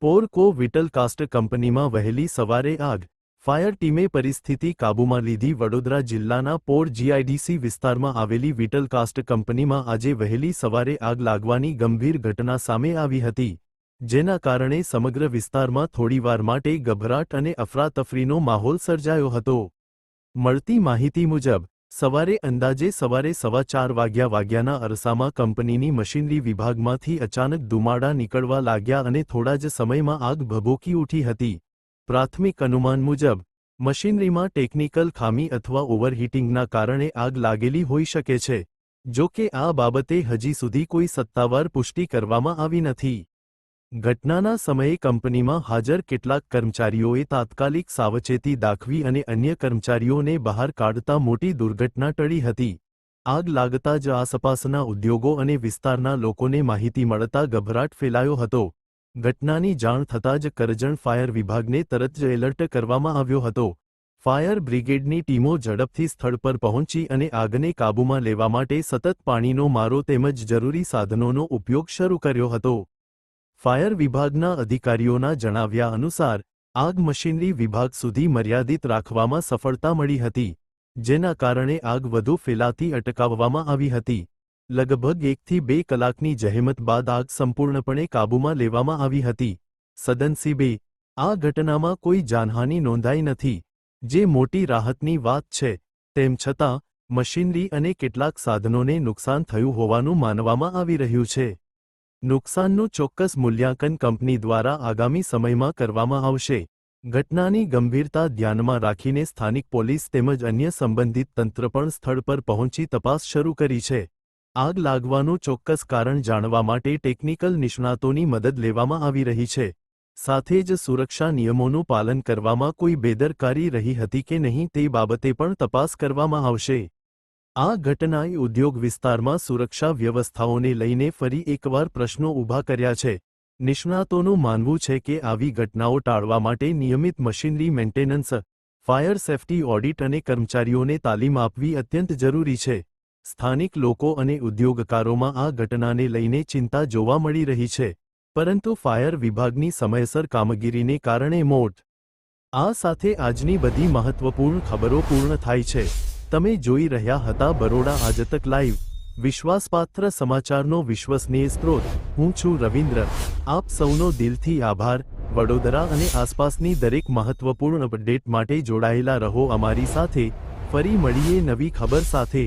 પોરકો vital cast કંપનીમાં વહેલી સવારે આગ, ફાયર ટીમે પરિસ્થિતિ કાબૂમાં લીધી. વડોદરા જિલ્લાના પોર જીઆઈડીસી વિસ્તારમાં આવેલી વિટલ કાસ્ટ કંપનીમાં આજે વહેલી સવારે આગ લાગવાની ગંભીર ઘટના સામે આવી હતી, જેના કારણે સમગ્ર વિસ્તારમાં થોડીવાર માટે ગભરાટ અને અફરાતફરીનો માહોલ સર્જાયો હતો. મળતી માહિતી મુજબ સવારે અંદાજે સવારે 4:15 વાગ્યાના અરસામાં કંપનીની મશીનરી વિભાગમાંથી અચાનક ધુમાડા નીકળવા લાગ્યા અને થોડા જ સમયમાં આગ ભભૂકી ઉઠી હતી. પ્રાથમિક અનુમાન મુજબ મશીનરીમાં ટેકનિકલ ખામી અથવા ઓવરહીટિંગના કારણે આગ લાગેલી હોઈ શકે છે. જો કે આ બાબતે હજી સુધી કોઈ સત્તાવાર પુષ્ટિ કરવામાં આવી નથી. ઘટનાના સમયે કંપનીમાં હાજર કેટલાક કર્મચારીઓએ તાત્કાલિક સાવચેતી દાખવી અને અન્ય કર્મચારીઓને બહાર કાઢતા મોટી દુર્ઘટના ટળી હતી. આગ લાગતા જ આસપાસના ઉદ્યોગો અને વિસ્તારના લોકોને માહિતી મળતા ગભરાટ ફેલાયો હતો. ઘટનાની જાણ થતાં જ કરજણ ફાયર વિભાગને તરત જ એલર્ટ કરવામાં આવ્યો હતો. ફાયર બ્રિગેડની ટીમો ઝડપથી સ્થળ પર પહોંચી અને આગને કાબૂમાં લેવા માટે સતત પાણીનો મારો તેમજ જરૂરી સાધનોનો ઉપયોગ શરૂ કર્યો હતો. ફાયર વિભાગના અધિકારીઓના જણાવ્યા અનુસાર આગ મશીનરી વિભાગ સુધી મર્યાદિત રાખવામાં સફળતા મળી હતી, જેના કારણે આગ વધુ ફેલાતી અટકાવવામાં આવી હતી. લગભગ 1 થી 2 કલાકની જહેમત બાદ આગ સંપૂર્ણપણે કાબૂમાં લેવામાં આવી હતી. સદનસીબે આ ઘટનામાં કોઈ જાનહાનિ નોંધાઈ નથી, જે મોટી રાહતની વાત છે. તેમ છતાં મશીનરી અને કેટલાક સાધનોને નુકસાન થયું હોવાનું માનવામાં આવી રહ્યું છે. નુકસાનનું ચોક્કસ મૂલ્યાંકન કંપની દ્વારા આગામી સમયમાં કરવામાં આવશે. ઘટનાની ગંભીરતા ધ્યાનમાં રાખીને સ્થાનિક પોલીસ તેમજ અન્ય સંબંધિત તંત્ર પણ સ્થળ પર પહોંચી તપાસ શરૂ કરી છે. આગ લાગવાનું ચોક્કસ કારણ જાણવા માટે ટેકનિકલ નિષ્ણાતોની મદદ લેવામાં આવી રહી છે. સાથે જ સુરક્ષા નિયમોનું પાલન કરવામાં કોઈ બેદરકારી રહી હતી કે નહીં તે બાબતે પણ તપાસ કરવામાં આવશે. આ ઘટનાએ ઉદ્યોગ વિસ્તારમાં સુરક્ષા વ્યવસ્થાઓને લઈને ફરી એકવાર પ્રશ્નો ઊભા કર્યા છે. નિષ્ણાતોનું માનવું છે કે આવી ઘટનાઓ ટાળવા માટે નિયમિત machinery maintenance, fire safety audit અને કર્મચારીઓને તાલીમ આપવી અત્યંત જરૂરી છે. સ્થાનિક લોકો અને ઉદ્યોગકારોમાં આ ઘટનાને લઈને ચિંતા જોવા મળી રહી છે, પરંતુ ફાયર વિભાગની સમયસર કામગીરીને કારણે મોટ. આ સાથે આજની બધી મહત્વપૂર્ણ ખબરો પૂર્ણ થાય છે. તમે જોઈ રહ્યા હતા બરોડા આજતક લાઈવ, વિશ્વાસપાત્ર સમાચારનો વિશ્વસનીય સ્ત્રોત. હું છું રવિન્દ્ર. આપ સૌનો દિલથી આભાર. વડોદરા અને આસપાસની દરેક મહત્વપૂર્ણ અપડેટ માટે જોડાયેલા રહો અમારી સાથે. ફરી મળીએ નવી ખબર સાથે.